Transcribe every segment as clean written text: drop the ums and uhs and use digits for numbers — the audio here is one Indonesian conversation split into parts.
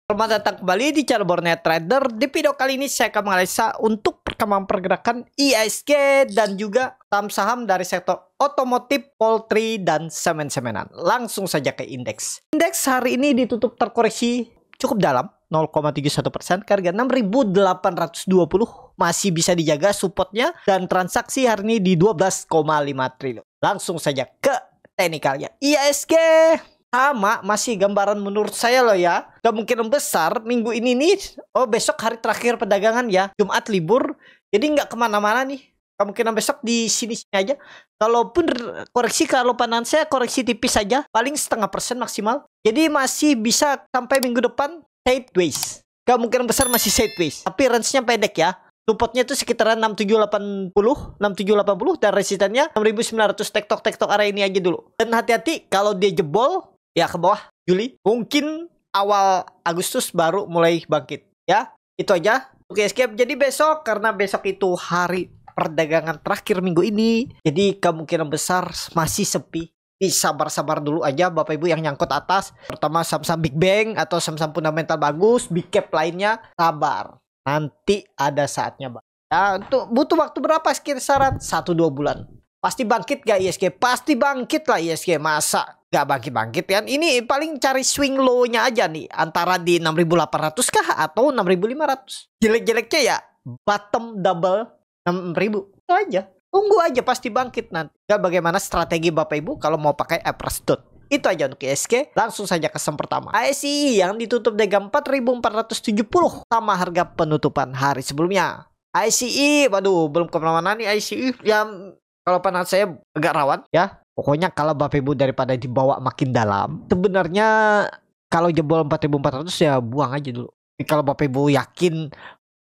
Selamat datang kembali di channel Borneo Trader. Di video kali ini saya akan menganalisa untuk perkembangan pergerakan IHSG dan juga saham-saham dari sektor otomotif, poultry, dan semen-semenan. Langsung saja ke indeks. Indeks hari ini ditutup terkoreksi cukup dalam, 0,71%, ke harga 6.820. Masih bisa dijaga supportnya dan transaksi hari ini di 12,5 triliun. Langsung saja ke teknikalnya. IHSG sama masih gambaran menurut saya loh ya. Kemungkinan besar minggu ini nih, besok hari terakhir perdagangan ya, Jumat libur, jadi nggak kemana-mana nih. Kemungkinan besok di sini-sini aja. Kalaupun koreksi, kalau pandangan saya koreksi tipis saja, paling 0,5% maksimal. Jadi masih bisa sampai minggu depan sideways. Kemungkinan besar masih sideways, tapi range-nya pendek ya. Supportnya itu sekitaran 6780 dan resistannya 6900. Tektok area ini aja dulu. Dan hati-hati kalau dia jebol ya ke bawah Juli, mungkin awal Agustus baru mulai bangkit ya. Itu aja untuk escape. Jadi besok, karena besok itu hari perdagangan terakhir minggu ini, jadi kemungkinan besar masih sepi. Sabar-sabar dulu aja Bapak Ibu yang nyangkut atas, pertama saham-saham Big Bang atau saham-saham fundamental bagus, big cap lainnya, sabar. Nanti ada saatnya Bang. Ya, untuk butuh waktu berapa sekitaran 1-2 bulan. Pasti bangkit gak IHSG? Pasti bangkit lah IHSG. Masa gak bangkit-bangkit kan? Ini paling cari swing low-nya aja nih, antara di 6.800 kah atau 6.500. Jelek-jeleknya ya bottom double 6.000. Itu aja. Tunggu aja, pasti bangkit nanti. Ya, bagaimana strategi Bapak Ibu kalau mau pakai average dot. Itu aja untuk IHSG. Langsung saja ke saham pertama. ASI yang ditutup dengan 4.470 sama harga penutupan hari sebelumnya. ICI, waduh, belum kemana-mana nih ICI. Yang kalau pandangan saya agak rawan ya. Pokoknya kalau Bapak Ibu daripada dibawa makin dalam, sebenarnya kalau jebol 4.400 ya buang aja dulu. Tapi kalau Bapak Ibu yakin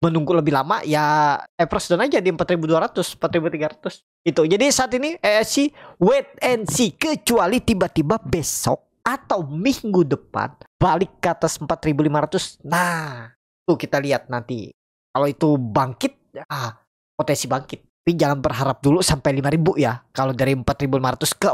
menunggu lebih lama ya average down aja di 4.200, 4.300 itu. Jadi saat ini ASI wait and see, kecuali tiba-tiba besok atau minggu depan balik ke atas 4.500. Nah, tuh kita lihat nanti. Kalau itu bangkit, potensi bangkit. Tapi jangan berharap dulu sampai 5.000 ya. Kalau dari 4.500 ke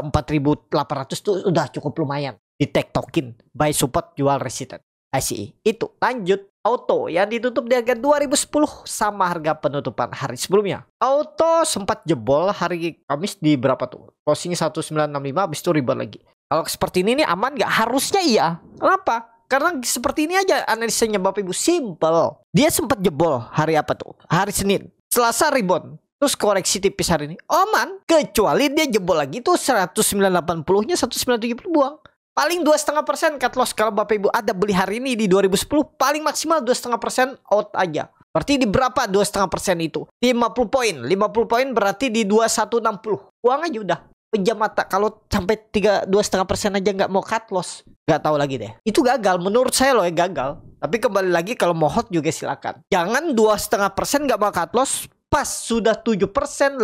4.800 tuh udah cukup lumayan. Ditektokin, buy support, jual resisten. ICI. Itu lanjut. Auto yang ditutup di harga 2010 sama harga penutupan hari sebelumnya. Auto sempat jebol hari Kamis di berapa tuh? Closing 1965, habis itu rebound lagi. Kalau seperti ini nih aman nggak? Harusnya iya. Kenapa? Karena seperti ini aja analisanya Bapak Ibu, simple. Dia sempat jebol hari apa tuh? Hari Senin. Selasa rebound. Terus koreksi tipis hari ini. Aman. Kecuali dia jebol lagi tuh 1980-nya 1970 buang. Paling 2,5% cut loss. Kalau Bapak Ibu ada beli hari ini di 2010, paling maksimal 2,5% out aja. Berarti di berapa 2,5% itu? 50 poin. 50 poin berarti di 2160. Buang aja udah. Pejam mata. Kalau sampai 2,5% aja nggak mau cut loss, nggak tahu lagi deh. Itu gagal. Menurut saya loh ya gagal. Tapi kembali lagi kalau mau hot juga silakan. Jangan 2,5% nggak mau cut loss. Pas sudah 7%, 8%,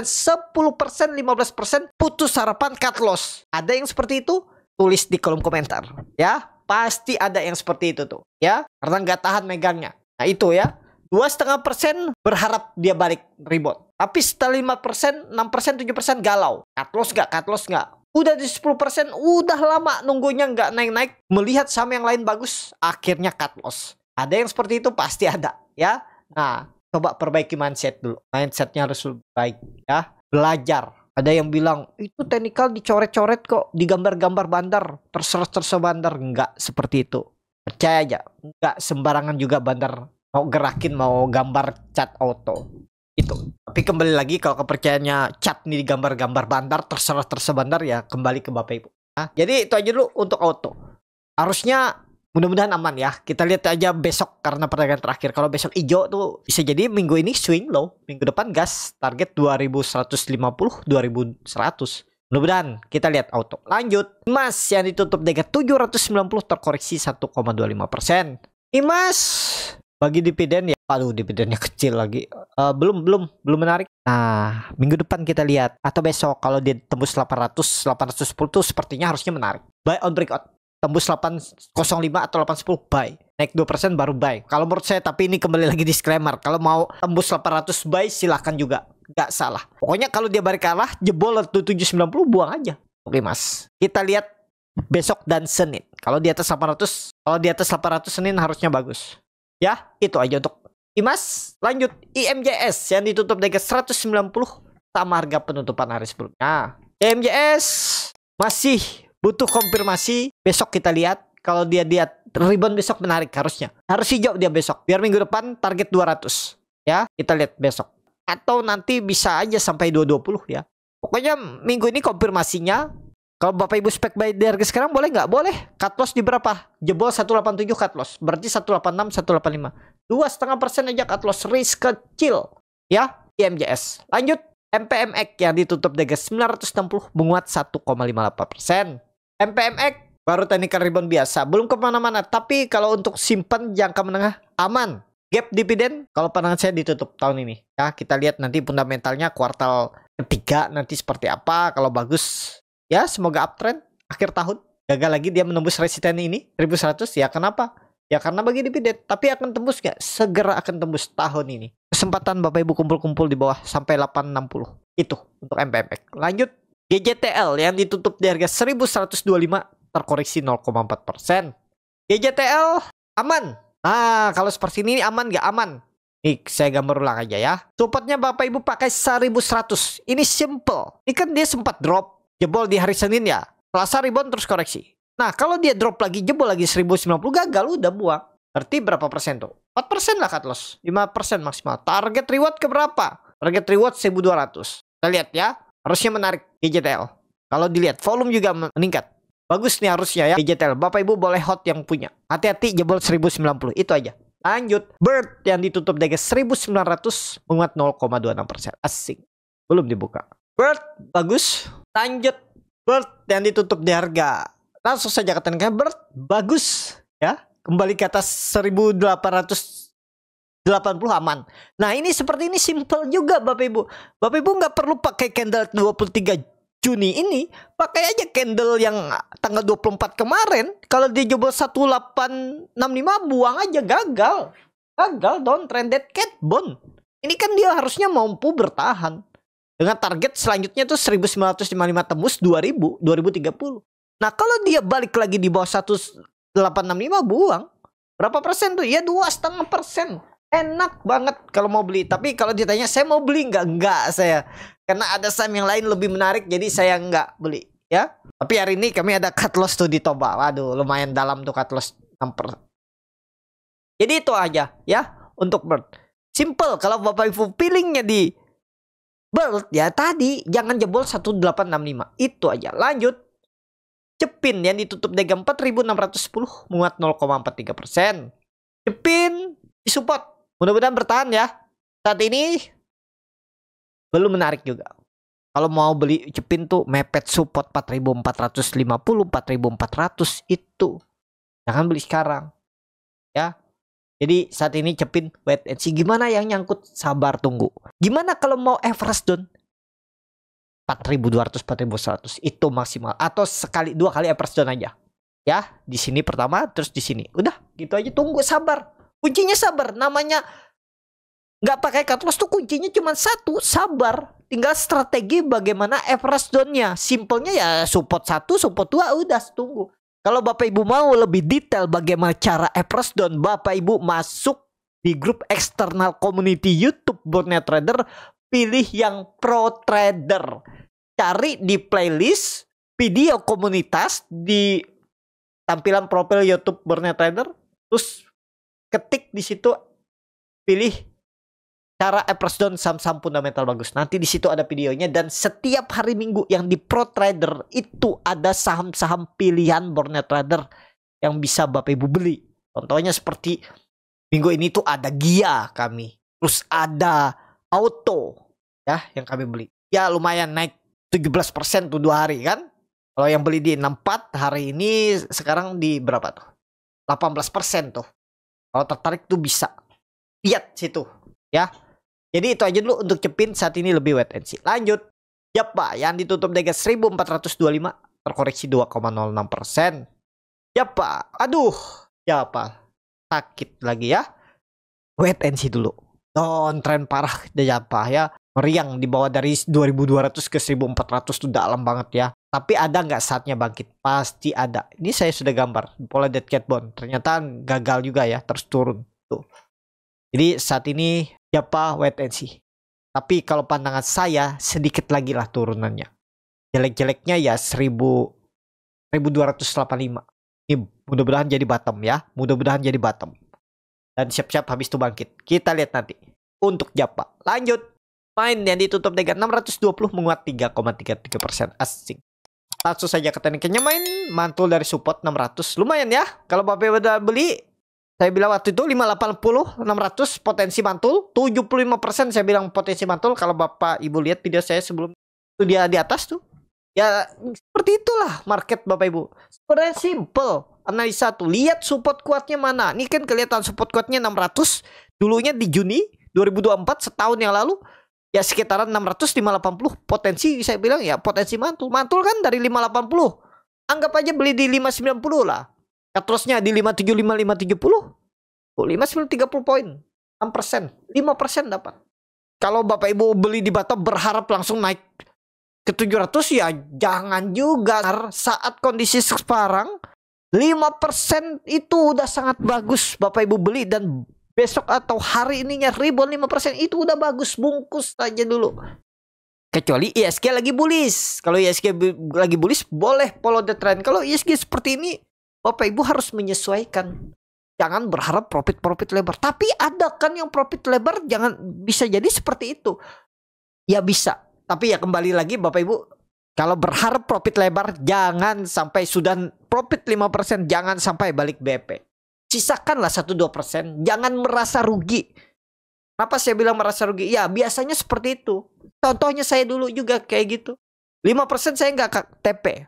10%, 15% putus harapan cut loss. Ada yang seperti itu? Tulis di kolom komentar ya. Pasti ada yang seperti itu tuh ya, karena nggak tahan megangnya. Nah itu ya, 2,5% berharap dia balik rebound. Tapi setelah 5%, 6%, 7% galau. Cut loss nggak? Udah di 10%, udah lama nunggunya nggak naik-naik. Melihat saham yang lain bagus, akhirnya cut loss. Ada yang seperti itu? Pasti ada ya. Nah, coba perbaiki mindset dulu. Mindsetnya harus lebih baik ya. Belajar. Ada yang bilang, itu teknikal dicoret-coret kok, digambar-gambar bandar, terserah bandar. Enggak seperti itu. Percaya aja, enggak sembarangan juga bandar mau gerakin, mau gambar cat auto. Itu. Tapi kembali lagi, kalau kepercayaannya cat nih digambar-gambar bandar, terserah bandar ya, kembali ke Bapak Ibu. Nah, jadi itu aja dulu untuk auto. Harusnya mudah-mudahan aman ya. Kita lihat aja besok karena perdagangan terakhir. Kalau besok hijau tuh bisa jadi minggu ini swing low. Minggu depan gas. Target 2150, 2100. Mudah-mudahan kita lihat auto. Lanjut. Emas yang ditutup dengan 790 terkoreksi 1,25%. Emas bagi dividen ya. Aduh, dividennya kecil lagi. Belum menarik. Nah, minggu depan kita lihat atau besok kalau dia tembus 810 tuh sepertinya harusnya menarik. Buy on breakout. Tembus 805 atau 810 buy. Naik 2% baru buy. Kalau menurut saya, tapi ini kembali lagi disclaimer. Kalau mau tembus 800 buy silahkan juga. Gak salah. Pokoknya kalau dia balik kalah, jebol 790 buang aja. Oke mas. Kita lihat besok dan Senin. Kalau di atas 800, Senin harusnya bagus. Ya, itu aja untuk IMAS. Lanjut IMJS yang ditutup di harga 190 sama harga penutupan hari sebelumnya. IMJS masih butuh konfirmasi. Besok kita lihat. Kalau dia rebound besok menarik harusnya. Harus hijau dia besok. Biar minggu depan target 200. Ya, kita lihat besok. Atau nanti bisa aja sampai 220 ya. Pokoknya minggu ini konfirmasinya. Kalau Bapak Ibu spek buy di harga sekarang boleh nggak? Boleh. Cut loss di berapa? Jebol 187 cut loss. Berarti 186, 185. 2,5% aja cut loss. Risk kecil. Ya, IMJS. Lanjut. MPMX yang ditutup di harga 960 menguat 1,58%. MPMX baru technical rebound biasa, belum kemana-mana. Tapi kalau untuk simpan jangka menengah aman. Gap dividen kalau pandangan saya ditutup tahun ini. Ya, kita lihat nanti fundamentalnya kuartal ketiga nanti seperti apa. Kalau bagus, ya semoga uptrend akhir tahun. Gagal lagi dia menembus resisten ini 1100 ya. Kenapa? Ya karena bagi dividen. Tapi akan tembus nggak? Segera akan tembus tahun ini. Kesempatan Bapak Ibu kumpul-kumpul di bawah sampai 860. Itu untuk MPMX. Lanjut GJTL yang ditutup di harga 1125 terkoreksi 0,4%. GJTL aman. Nah, kalau seperti ini aman nggak aman? Nih, saya gambar ulang aja ya. Supportnya Bapak Ibu pakai 1100. Ini simple. Ini kan dia sempat drop. Jebol di hari Senin ya. Selasa rebound terus koreksi. Nah, kalau dia drop lagi, jebol lagi 1090, gagal, udah buang. Berarti berapa persen tuh? 4% lah cut loss. 5% maksimal. Target reward ke berapa? Target reward 1200. Kita lihat ya. Harusnya menarik GJTL. Kalau dilihat, volume juga meningkat. Bagus nih harusnya ya GJTL. Bapak Ibu boleh hot yang punya. Hati-hati jebol 1090. Itu aja. Lanjut. Bird yang ditutup di harga 1900 menguat 0,26%. Asing. Belum dibuka. Bird bagus. Lanjut. Bird yang ditutup di harga. Langsung saja katakan Bird bagus. Ya. Kembali ke atas 1880 aman. Nah ini seperti ini simple juga Bapak Ibu. Bapak Ibu nggak perlu pakai candle 23 Juni ini, pakai aja candle yang tanggal 24 kemarin. Kalau dia jebol 1865 buang aja, gagal. Gagal down trended cat bond. Ini kan dia harusnya mampu bertahan. Dengan target selanjutnya tuh 1955 tembus 2030. Nah, kalau dia balik lagi di bawah 1865 buang. Berapa persen tuh? Ya 2,5%. Enak banget kalau mau beli. Tapi kalau ditanya saya mau beli enggak saya. Karena ada saham yang lain lebih menarik, jadi saya nggak beli, ya. Tapi hari ini kami ada cut loss tuh di Toba. Waduh, lumayan dalam tuh cut loss 6%. Jadi itu aja, ya, untuk Bird. Simple, kalau Bapak Ibu feelingnya di Bird, ya tadi, jangan jebol 1865. Itu aja. Lanjut. Cepin yang ditutup di harga 4610, menguat 0,43%. Cepin disupport. Mudah-mudahan bertahan ya. Saat ini belum menarik juga. Kalau mau beli Cepin tuh mepet support 4450, 4400 itu. Jangan beli sekarang. Ya. Jadi saat ini Cepin wait and see. Gimana yang nyangkut? Sabar tunggu. Gimana kalau mau average down? 4200, 4100 itu maksimal. Atau dua kali average down aja. Ya, di sini pertama terus di sini. Udah, gitu aja, tunggu, sabar. Kuncinya sabar. Namanya nggak pakai cut loss tuh kuncinya cuma satu, sabar. Tinggal strategi bagaimana average down-nya. Simpelnya ya support 1, support 2, udah tunggu. Kalau Bapak Ibu mau lebih detail bagaimana cara average down, Bapak Ibu masuk di grup eksternal community YouTube Borneo Trader. Pilih yang Pro Trader. Cari di playlist video komunitas di tampilan profil YouTube Borneo Trader. Terus ketik di situ, pilih cara average down saham-saham fundamental bagus. Nanti di situ ada videonya, dan setiap hari Minggu yang di Pro Trader itu ada saham-saham pilihan Borneo Trader yang bisa Bapak Ibu beli. Contohnya seperti minggu ini tuh ada Gia kami. Terus ada Auto ya yang kami beli. Ya lumayan naik 17% tuh 2 hari kan. Kalau yang beli di 64 hari ini sekarang di berapa tuh? 18% tuh. Kalau tertarik tuh bisa lihat situ ya. Jadi itu aja dulu untuk Cepin, saat ini lebih wait and see. Lanjut. Japa yang ditutup di 1425 terkoreksi 2,06%. Japa, aduh, Japa sakit lagi ya. Wait and see dulu. Downtrend parah Japa ya. Meriang di bawah dari 2200 ke 1400 tuh dalam banget ya. Tapi ada nggak saatnya bangkit? Pasti ada. Ini saya sudah gambar pola dead cat bond. Ternyata gagal juga ya, terus turun. Tuh. Jadi saat ini Japa wait and see. Tapi kalau pandangan saya sedikit lagi lah turunannya. Jelek-jeleknya ya 1285. Ini mudah-mudahan jadi bottom ya. Mudah-mudahan jadi bottom. Dan siap-siap habis itu bangkit. Kita lihat nanti. Untuk Japa. Lanjut. Main yang ditutup dengan 620 menguat 3,33%. Asing. Langsung saja ke tekniknya main. Mantul dari support 600. Lumayan ya. Kalau Bapak udah beli. Saya bilang waktu itu 580, 600 potensi mantul. 75% saya bilang potensi mantul. Kalau Bapak Ibu lihat video saya sebelum itu dia di atas tuh. Ya seperti itulah market Bapak Ibu. Sebenarnya simple. Analisa tuh. Lihat support kuatnya mana. Ini kan kelihatan support kuatnya 600. Dulunya di Juni 2024 setahun yang lalu. Ya sekitaran 600, 580. Potensi saya bilang ya potensi mantul. Mantul kan dari 580. Anggap aja beli di 590 lah. Terusnya di 575, 570. 530 poin. 6%. 5% dapat. Kalau Bapak Ibu beli di bottom berharap langsung naik ke 700 ya jangan juga. Saat kondisi sekarang 5% itu udah sangat bagus Bapak Ibu beli, dan besok atau hari ininya rebound 5% itu udah bagus. Bungkus aja dulu. Kecuali ISG lagi bullish. Kalau ISG lagi bullish boleh follow the trend. Kalau ISG seperti ini Bapak Ibu harus menyesuaikan. Jangan berharap profit lebar. Tapi ada kan yang profit lebar jangan bisa jadi seperti itu. Ya bisa. Tapi ya kembali lagi Bapak Ibu. Kalau berharap profit lebar jangan sampai sudah profit 5%. Jangan sampai balik BP. Sisakanlah 1-2%. Jangan merasa rugi. Kenapa saya bilang merasa rugi? Ya biasanya seperti itu. Contohnya saya dulu juga kayak gitu. 5% saya nggak TP.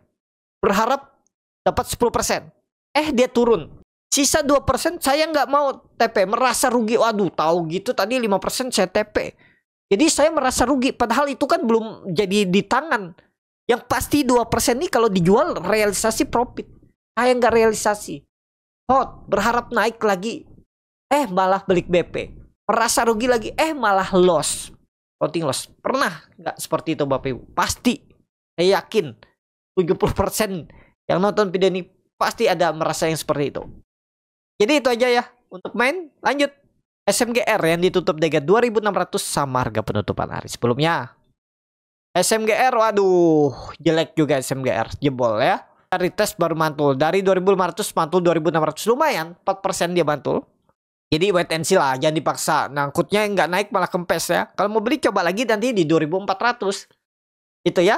Berharap dapat 10%. Dia turun. Sisa 2% saya nggak mau TP. Merasa rugi. Waduh tahu gitu tadi 5% saya TP. Jadi saya merasa rugi. Padahal itu kan belum jadi di tangan. Yang pasti 2% ini kalau dijual realisasi profit. Saya nggak realisasi. Hot. Berharap naik lagi. Malah balik BP. Merasa rugi lagi. Malah loss. Counting loss. Pernah nggak seperti itu Bapak Ibu? Pasti. Saya yakin. 70% yang nonton video ini pasti ada merasa yang seperti itu. Jadi itu aja ya untuk main. Lanjut. SMGR yang ditutup dengan 2.600 sama harga penutupan hari sebelumnya. SMGR waduh jelek juga SMGR. Jebol ya. Dari tes baru mantul. Dari 2.500 mantul 2.600. Lumayan 4% dia mantul. Jadi wait and see lah. Jangan dipaksa. Nangkutnya nggak naik malah kempes ya. Kalau mau beli coba lagi nanti di 2.400. Itu ya.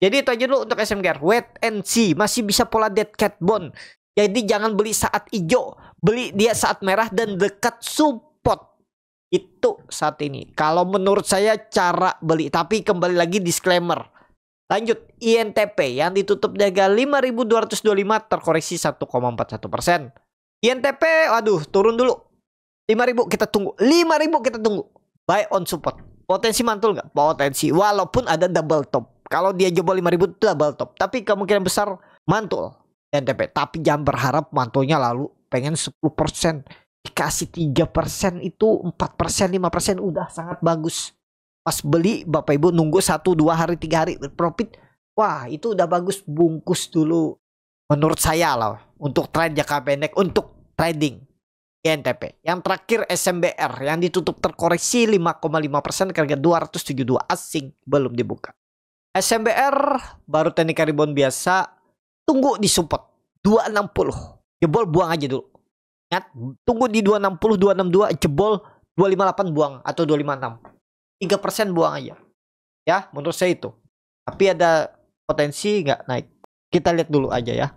Jadi itu aja dulu untuk SMGR. Wait and see. Masih bisa pola dead cat bond. Jadi jangan beli saat hijau. Beli dia saat merah dan dekat support. Itu saat ini. Kalau menurut saya cara beli. Tapi kembali lagi disclaimer. Lanjut. INTP yang ditutup harga 5.225 terkoreksi 1,41%. INTP waduh turun dulu. 5.000 kita tunggu. 5.000 kita tunggu. Buy on support. Potensi mantul nggak? Potensi. Walaupun ada double top. Kalau dia jebol 5.000 itu double top. Tapi kemungkinan besar mantul NTP. Tapi jangan berharap mantulnya lalu pengen 10%. Dikasih 3% itu 4%, 5% udah sangat bagus. Pas beli Bapak Ibu nunggu 1, 2 hari, 3 hari profit. Wah itu udah bagus. Bungkus dulu. Menurut saya lah. Untuk trade jangka pendek. Untuk trading. INTP. Yang terakhir SMBR. Yang ditutup terkoreksi 5,5% ke harga 272 asing. Belum dibuka. SMBR baru teknik rebound biasa. Tunggu di support 260. Jebol buang aja dulu. Ingat, tunggu di 260, 262, jebol 258 buang atau 256. 3% buang aja. Ya, menurut saya itu. Tapi ada potensi nggak naik. Kita lihat dulu aja ya.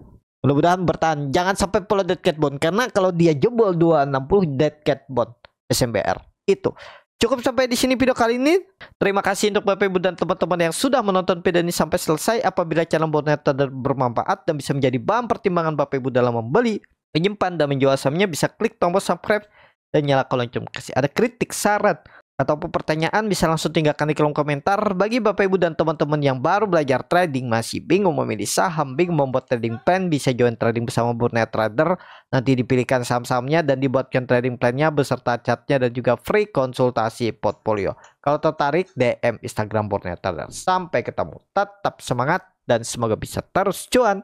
Mudah-mudahan bertahan. Jangan sampai pola dead cat bond karena kalau dia jebol 260 dead cat bond SMBR. Itu. Cukup sampai di sini video kali ini. Terima kasih untuk Bapak Ibu dan teman-teman yang sudah menonton video ini sampai selesai. Apabila channel Bondnet bermanfaat dan bisa menjadi bahan pertimbangan Bapak Ibu dalam membeli, menyimpan dan menjual sahamnya, bisa klik tombol subscribe dan nyalakan lonceng notifikasi. Ada kritik, saran, ataupun pertanyaan bisa langsung tinggalkan di kolom komentar. Bagi Bapak Ibu dan teman-teman yang baru belajar trading, masih bingung memilih saham, bingung membuat trading plan, bisa join trading bersama Burnet Trader. Nanti dipilihkan saham-sahamnya dan dibuatkan trading plannya beserta chartnya dan juga free konsultasi portfolio. Kalau tertarik, DM Instagram Burnet Trader. Sampai ketemu, tetap semangat dan semoga bisa terus cuan.